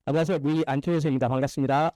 안녕하세요. 물리 안초혜입니다. 반갑습니다.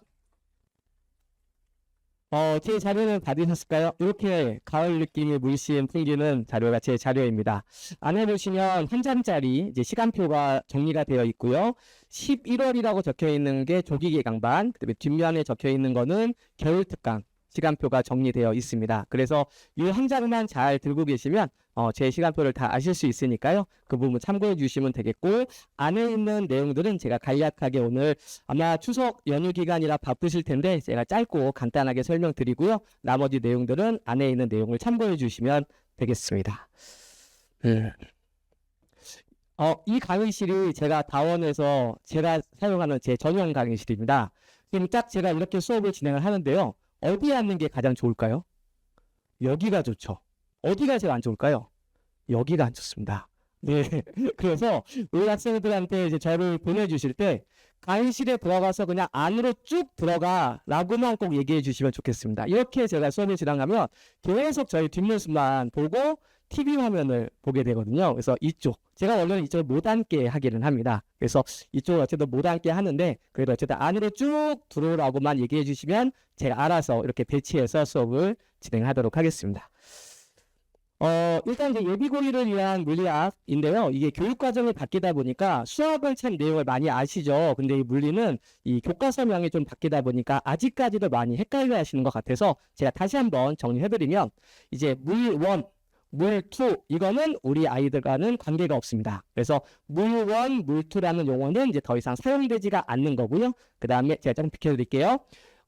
제 자료는 받으셨을까요? 이렇게 가을 느낌의 물씬 풍기는 자료가 제 자료입니다. 안에 보시면 한 장짜리 이제 시간표가 정리가 되어 있고요. 11월이라고 적혀 있는 게 조기계 강반, 그다음에 뒷면에 적혀 있는 거는 겨울 특강 시간표가 정리되어 있습니다. 그래서 이 한 장만 잘 들고 계시면 제 시간표를 다 아실 수 있으니까요. 그 부분 참고해 주시면 되겠고, 안에 있는 내용들은 제가 간략하게 오늘 아마 추석 연휴 기간이라 바쁘실 텐데 제가 짧고 간단하게 설명드리고요. 나머지 내용들은 안에 있는 내용을 참고해 주시면 되겠습니다. 이 강의실이 제가 다원에서 제가 사용하는 제 전용 강의실입니다. 지금 딱 제가 이렇게 수업을 진행을 하는데요. 어디에 앉는 게 가장 좋을까요? 여기가 좋죠. 어디가 제일 안 좋을까요? 여기가 안 좋습니다. 네. 그래서 우리 학생들한테 이제 저를 보내주실 때 강의실에 들어가서 그냥 안으로 쭉 들어가라고만 꼭 얘기해 주시면 좋겠습니다. 이렇게 제가 수업을 진행하면 계속 저희 뒷모습만 보고 TV 화면을 보게 되거든요. 그래서 이쪽, 제가 원래는 이쪽을 못 앉게 하기는 합니다. 그래서 이쪽을 어쨌든 못 앉게 하는데, 그래도 어쨌든 안으로 쭉 들어오라고만 얘기해 주시면 제가 알아서 이렇게 배치해서 수업을 진행하도록 하겠습니다. 일단 이제 예비고리를 위한 물리학인데요. 이게 교육과정이 바뀌다 보니까 수학은 참 내용을 많이 아시죠. 근데 이 물리는 이 교과서명이 좀 바뀌다 보니까 아직까지도 많이 헷갈려 하시는 것 같아서 제가 다시 한번 정리해드리면, 이제 물1, 물2 이거는 우리 아이들과는 관계가 없습니다. 그래서 물1, 물2라는 용어는 이제 더 이상 사용되지가 않는 거고요. 그 다음에 제가 좀 비켜드릴게요.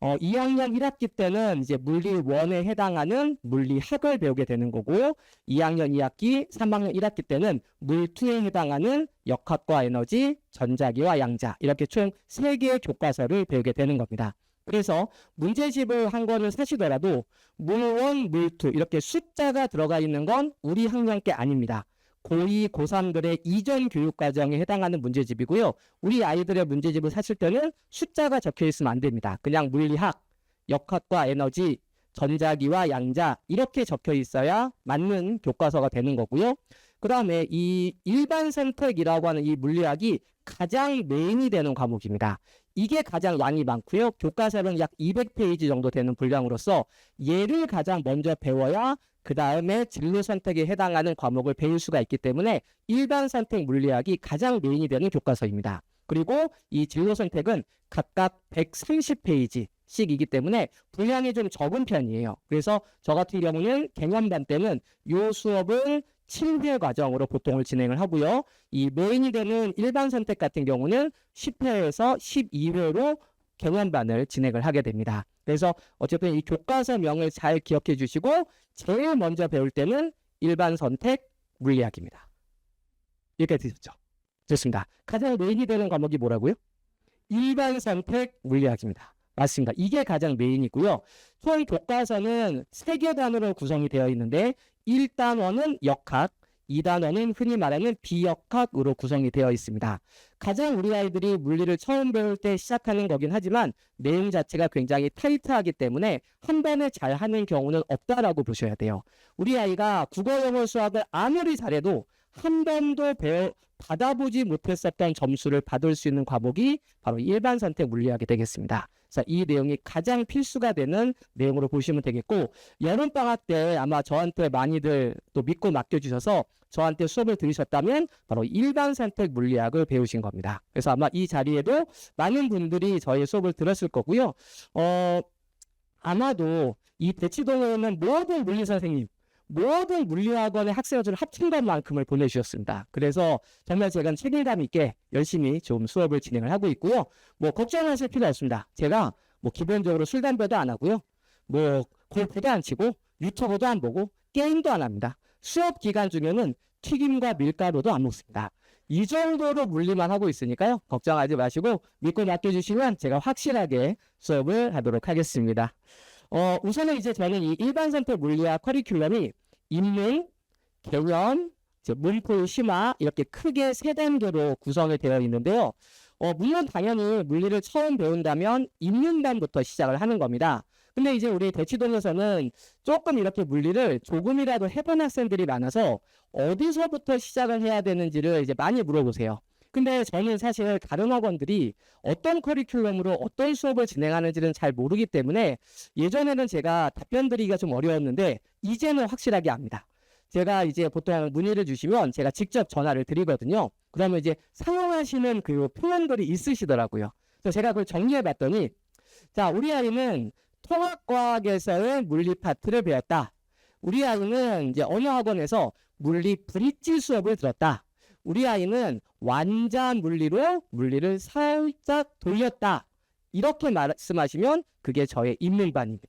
2학년 1학기 때는 이제 물리 1에 해당하는 물리학을 배우게 되는 거고요. 2학년 2학기, 3학년 1학기 때는 물 2에 해당하는 역학과 에너지, 전자기와 양자, 이렇게 총 3개의 교과서를 배우게 되는 겁니다. 그래서 문제집을 한 권을 사시더라도 물 1, 물 2 이렇게 숫자가 들어가 있는 건 우리 학년 게 아닙니다. 고2, 고3들의 이전 교육과정에 해당하는 문제집이고요. 우리 아이들의 문제집을 사실 때는 숫자가 적혀 있으면 안 됩니다. 그냥 물리학, 역학과 에너지, 전자기와 양자 이렇게 적혀 있어야 맞는 교과서가 되는 거고요. 그 다음에 이 일반 선택이라고 하는 이 물리학이 가장 메인이 되는 과목입니다. 이게 가장 양이 많고요. 교과서는 약 200페이지 정도 되는 분량으로서 얘를 가장 먼저 배워야 그 다음에 진로 선택에 해당하는 과목을 배울 수가 있기 때문에 일반 선택 물리학이 가장 메인이 되는 교과서입니다. 그리고 이 진로 선택은 각각 130페이지씩이기 때문에 분량이 좀 적은 편이에요. 그래서 저 같은 경우는 개념반 때는 이 수업을 7회 과정으로 보통을 진행을 하고요. 이 메인이 되는 일반 선택 같은 경우는 10회에서 12회로 개념반을 진행을 하게 됩니다. 그래서 어쨌든 이 교과서명을 잘 기억해 주시고 제일 먼저 배울 때는 일반 선택 물리학입니다. 이렇게 되셨죠? 좋습니다. 가장 메인이 되는 과목이 뭐라고요? 일반 선택 물리학입니다. 맞습니다. 이게 가장 메인이고요. 총 교과서는 3개 단으로 구성이 되어 있는데 1단원은 역학, 2단원은 흔히 말하는 비역학으로 구성이 되어 있습니다. 가장 우리 아이들이 물리를 처음 배울 때 시작하는 거긴 하지만 내용 자체가 굉장히 타이트하기 때문에 한 번에 잘 하는 경우는 없다라고 보셔야 돼요. 우리 아이가 국어, 영어, 수학을 아무리 잘해도 한 번도 받아보지 못했었던 점수를 받을 수 있는 과목이 바로 일반 선택 물리학이 되겠습니다. 그래서 이 내용이 가장 필수가 되는 내용으로 보시면 되겠고, 여름방학 때 아마 저한테 많이들 또 믿고 맡겨주셔서 저한테 수업을 들으셨다면 바로 일반 선택 물리학을 배우신 겁니다. 그래서 아마 이 자리에도 많은 분들이 저희 수업을 들었을 거고요. 아마도 이 대치동에 있는 모든 물리 선생님, 모든 물리학원의 학생들을 합친 것만큼을 보내주셨습니다. 그래서 정말 제가 책임감 있게 열심히 좀 수업을 진행을 하고 있고요. 뭐 걱정하실 필요 없습니다. 제가 뭐 기본적으로 술, 담배도 안 하고요. 뭐 골프도 안 치고 유튜브도 안 보고 게임도 안 합니다. 수업 기간 중에는 튀김과 밀가루도 안 먹습니다. 이 정도로 물리만 하고 있으니까요. 걱정하지 마시고 믿고 맡겨주시면 제가 확실하게 수업을 하도록 하겠습니다. 우선은 이제 저는 이 일반 선택 물리학 커리큘럼이 인문, 개론, 문포, 심화 이렇게 크게 3단계로 구성이 되어 있는데요. 물론 당연히 물리를 처음 배운다면 인문단부터 시작을 하는 겁니다. 근데 이제 우리 대치동에서는 조금 이렇게 물리를 조금이라도 해본 학생들이 많아서 어디서부터 시작을 해야 되는지를 이제 많이 물어보세요. 근데 저는 사실 다른 학원들이 어떤 커리큘럼으로 어떤 수업을 진행하는지는 잘 모르기 때문에 예전에는 제가 답변 드리기가 좀 어려웠는데 이제는 확실하게 압니다. 제가 이제 보통 문의를 주시면 제가 직접 전화를 드리거든요. 그러면 이제 사용하시는 그 표현들이 있으시더라고요. 그래서 제가 그걸 정리해 봤더니, 자, 우리 아이는 통합과학에서의 물리 파트를 배웠다. 우리 아이는 이제 어느 학원에서 물리 브릿지 수업을 들었다. 우리 아이는 완자 물리로 물리를 살짝 돌렸다. 이렇게 말씀하시면 그게 저의 입문반입니다.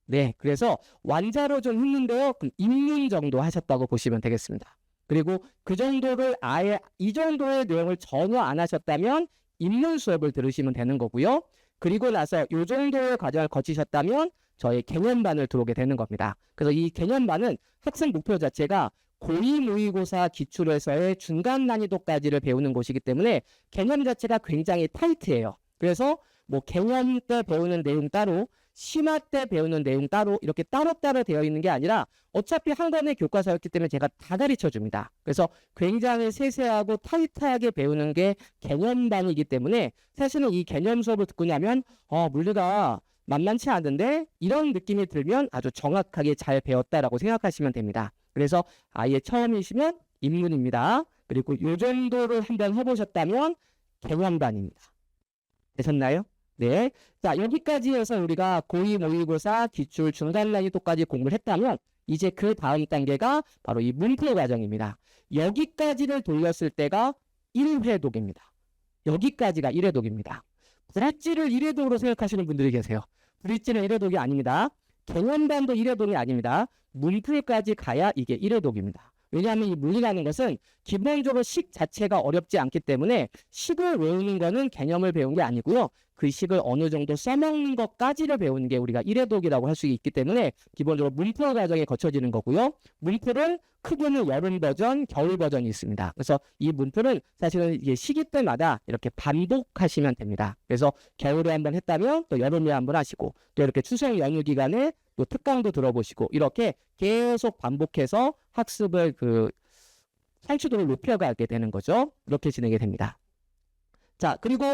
네, 그래서 완자로 좀 했는데요. 그럼 입문 정도 하셨다고 보시면 되겠습니다. 그리고 그 정도를 아예 이 정도의 내용을 전혀 안 하셨다면 입문 수업을 들으시면 되는 거고요. 그리고 나서 이 정도의 과정을 거치셨다면 저희 개념반을 들어오게 되는 겁니다. 그래서 이 개념반은 학생 목표 자체가 고2 모의고사 기출에서의 중간 난이도까지를 배우는 곳이기 때문에 개념 자체가 굉장히 타이트해요. 그래서 뭐 개념 때 배우는 내용 따로, 심화 때 배우는 내용 따로 이렇게 따로따로 되어 있는 게 아니라 어차피 한 권의 교과서였기 때문에 제가 다 가르쳐 줍니다. 그래서 굉장히 세세하고 타이트하게 배우는 게 개념반이기 때문에 사실은 이 개념 수업을 듣고 나면 물리가 만만치 않은데 이런 느낌이 들면 아주 정확하게 잘 배웠다라고 생각하시면 됩니다. 그래서 아예 처음이시면 입문입니다. 그리고 이 정도를 한번 해보셨다면 개념반입니다. 되셨나요? 네. 자, 여기까지 해서 우리가 고2 모의고사 기출 중간 난이도까지 공부를 했다면 이제 그 다음 단계가 바로 이 문풀 과정입니다. 여기까지를 돌렸을 때가 1회독입니다. 여기까지가 1회독입니다. 브릿지를 1회독으로 생각하시는 분들이 계세요. 브릿지는 1회독이 아닙니다. 개념반도 1회독이 아닙니다. 문풀까지 가야 이게 1회독입니다. 왜냐하면 이 물리라는 것은 기본적으로 식 자체가 어렵지 않기 때문에 식을 외우는 거는 개념을 배운 게 아니고요. 그 식을 어느 정도 써먹는 것까지를 배우는 게 우리가 1회독이라고 할 수 있기 때문에 기본적으로 문풀 과정에 거쳐지는 거고요. 문풀은 크게는 여름 버전, 겨울 버전이 있습니다. 그래서 이 문풀은 사실은 이게 시기 때마다 이렇게 반복하시면 됩니다. 그래서 겨울에 한번 했다면 또 여름에 한번 하시고 또 이렇게 추석 연휴 기간에 또 특강도 들어보시고 이렇게 계속 반복해서 학습을 성취도를 높여가게 되는 거죠. 이렇게 진행이 됩니다. 자, 그리고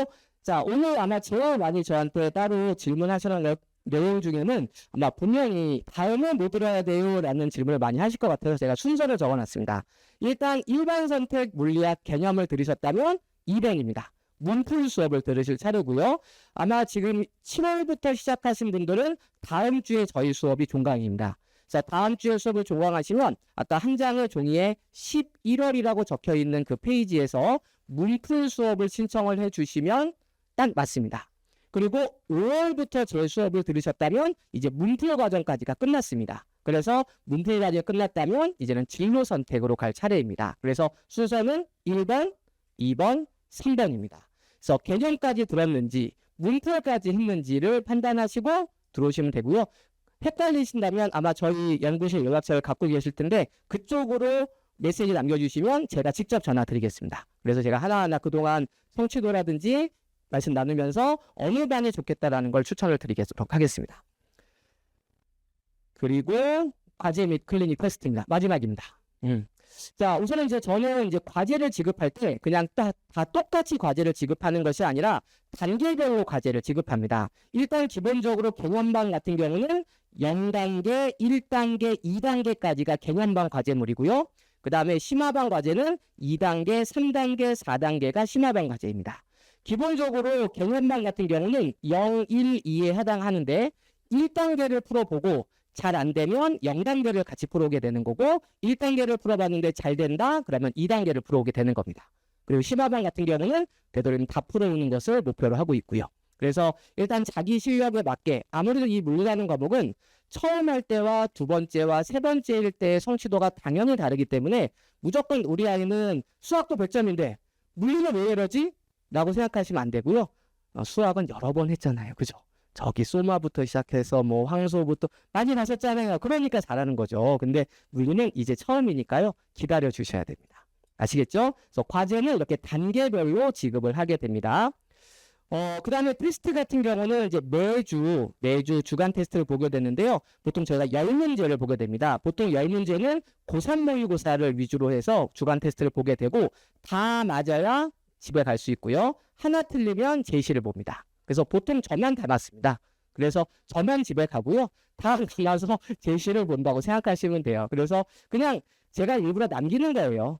자, 오늘 아마 제일 많이 저한테 따로 질문하시는 내용 중에는 아마 분명히 다음에 뭐 들어야 돼요? 라는 질문을 많이 하실 것 같아서 제가 순서를 적어놨습니다. 일단 일반 선택 물리학 개념을 들으셨다면 200입니다. 문풀 수업을 들으실 차례고요. 아마 지금 7월부터 시작하신 분들은 다음 주에 저희 수업이 종강입니다. 자, 다음 주에 수업을 종강하시면 아까 한 장의 종이에 11월이라고 적혀 있는 그 페이지에서 문풀 수업을 신청을 해주시면 딱 맞습니다. 그리고 5월부터 제 수업을 들으셨다면 이제 문풀 과정까지가 끝났습니다. 그래서 문풀 과정이 끝났다면 이제는 진로 선택으로 갈 차례입니다. 그래서 순서는 1번, 2번, 3번입니다. 그래서 개념까지 들었는지 문풀까지 했는지를 판단하시고 들어오시면 되고요. 헷갈리신다면 아마 저희 연구실 연락처를 갖고 계실 텐데 그쪽으로 메시지 남겨주시면 제가 직접 전화 드리겠습니다. 그래서 제가 하나하나 그동안 성취도라든지 말씀 나누면서 어느 반이 좋겠다라는 걸 추천을 드리도록 하겠습니다. 그리고 과제 및 클리닉 퀘스트입니다. 마지막입니다. 자, 우선은 저는 과제를 지급할 때 그냥 다 똑같이 과제를 지급하는 것이 아니라 단계별로 과제를 지급합니다. 일단 기본적으로 개념반 같은 경우는 0단계, 1단계, 2단계까지가 개념반 과제물이고요. 그 다음에 심화반 과제는 2단계, 3단계, 4단계가 심화반 과제입니다. 기본적으로 개념반 같은 경우는 0, 1, 2에 해당하는데 1단계를 풀어보고 잘 안 되면 0단계를 같이 풀어오게 되는 거고 1단계를 풀어봤는데 잘 된다? 그러면 2단계를 풀어오게 되는 겁니다. 그리고 심화반 같은 경우는 되도록이면 다 풀어오는 것을 목표로 하고 있고요. 그래서 일단 자기 실력에 맞게 아무래도 이 물리라는 과목은 처음 할 때와 두 번째와 세 번째일 때의 성취도가 당연히 다르기 때문에 무조건 우리 아이는 수학도 100점인데 물리는 왜 이러지? 라고 생각하시면 안 되고요. 수학은 여러 번 했잖아요. 그죠? 저기 소마부터 시작해서 뭐 황소부터 많이 나셨잖아요. 그러니까 잘하는 거죠. 근데 물리는 이제 처음이니까요. 기다려 주셔야 됩니다. 아시겠죠? 그래서 과제는 이렇게 단계별로 지급을 하게 됩니다. 그 다음에 테스트 같은 경우는 이제 매주 주간 테스트를 보게 되는데요. 보통 저희가 10문제를 보게 됩니다. 보통 10문제는 고3 모의고사를 위주로 해서 주간 테스트를 보게 되고 다 맞아야 집에 갈 수 있고요. 하나 틀리면 제시를 봅니다. 그래서 보통 저만 닮았습니다. 그래서 저만 집에 가고요. 다 나서 제시를 본다고 생각하시면 돼요. 그래서 그냥 제가 일부러 남기는 거예요.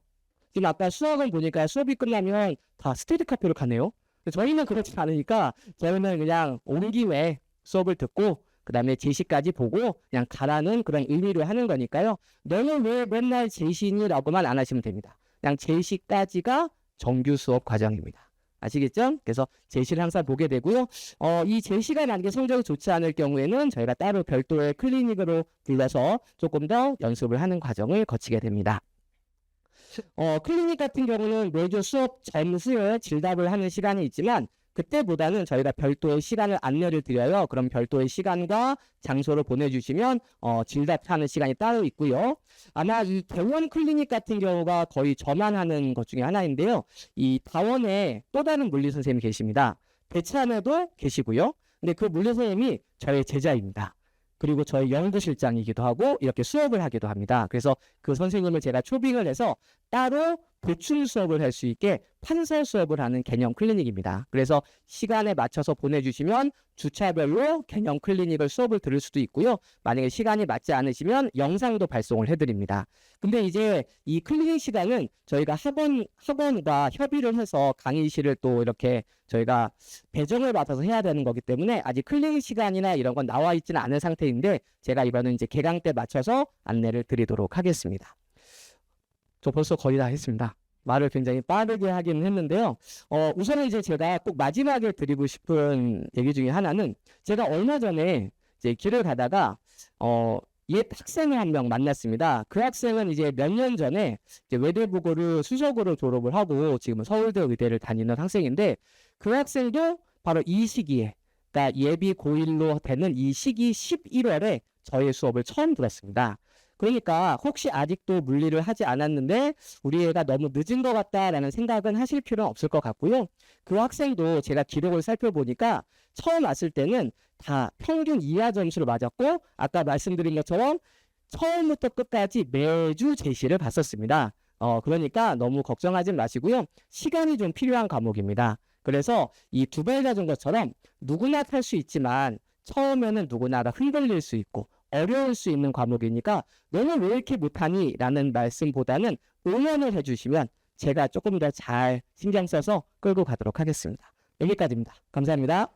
지금 아까 수학은 보니까 수업이 끝나면 다 스테디 카페로 가네요. 저희는 그렇지 않으니까 저희는 그냥 온 김에 수업을 듣고 그 다음에 제시까지 보고 그냥 가라는 그런 의미로 하는 거니까요. 너는 왜 맨날 제시니라고만 안 하시면 됩니다. 그냥 제시까지가 정규 수업 과정입니다. 아시겠죠? 그래서 제시를 항상 보게 되고요. 이 제시가 만약에 성적이 좋지 않을 경우에는 저희가 따로 별도의 클리닉으로 불러서 조금 더 연습을 하는 과정을 거치게 됩니다. 클리닉 같은 경우는 매주 수업 점수에 질답을 하는 시간이 있지만 그때보다는 저희가 별도의 시간을 안내를 드려요. 그럼 별도의 시간과 장소를 보내주시면 질답하는 시간이 따로 있고요. 아마 이 대원 클리닉 같은 경우가 거의 저만 하는 것 중에 하나인데요. 이 다원에 또 다른 물리 선생님이 계십니다. 대치안에도 계시고요. 근데 그 물리 선생님이 저의 제자입니다. 그리고 저희 연구실장이기도 하고 이렇게 수업을 하기도 합니다. 그래서 그 선생님을 제가 초빙을 해서 따로 보충 수업을 할 수 있게 판서 수업을 하는 개념 클리닉입니다. 그래서 시간에 맞춰서 보내주시면 주차별로 개념 클리닉을 수업을 들을 수도 있고요. 만약에 시간이 맞지 않으시면 영상도 발송을 해드립니다. 근데 이제 이 클리닉 시간은 저희가 학원과 협의를 해서 강의실을 또 이렇게 저희가 배정을 받아서 해야 되는 거기 때문에 아직 클리닉 시간이나 이런 건 나와 있지는 않은 상태인데 제가 이번은 이제 개강 때 맞춰서 안내를 드리도록 하겠습니다. 저 벌써 거의 다 했습니다. 말을 굉장히 빠르게 하기는 했는데요. 우선은 이제 제가 꼭 마지막에 드리고 싶은 얘기 중에 하나는 제가 얼마 전에 이제 길을 가다가 옛 학생을 한 명 만났습니다. 그 학생은 이제 몇 년 전에 이제 외대부고를 수석으로 졸업을 하고 지금은 서울대 의대를 다니는 학생인데 그 학생도 바로 이 시기에 그러니까 예비 고1로 되는 이 시기 11월에 저의 수업을 처음 들었습니다. 그러니까 혹시 아직도 물리를 하지 않았는데 우리 애가 너무 늦은 것 같다라는 생각은 하실 필요는 없을 것 같고요. 그 학생도 제가 기록을 살펴보니까 처음 왔을 때는 다 평균 이하 점수를 맞았고 아까 말씀드린 것처럼 처음부터 끝까지 매주 제시를 봤었습니다. 그러니까 너무 걱정하지 마시고요. 시간이 좀 필요한 과목입니다. 그래서 이 두발 자전거처럼 누구나 탈 수 있지만 처음에는 누구나 다 흔들릴 수 있고 어려울 수 있는 과목이니까 너는 왜 이렇게 못하니? 라는 말씀보다는 응원을 해주시면 제가 조금 더 잘 신경 써서 끌고 가도록 하겠습니다. 여기까지입니다. 감사합니다.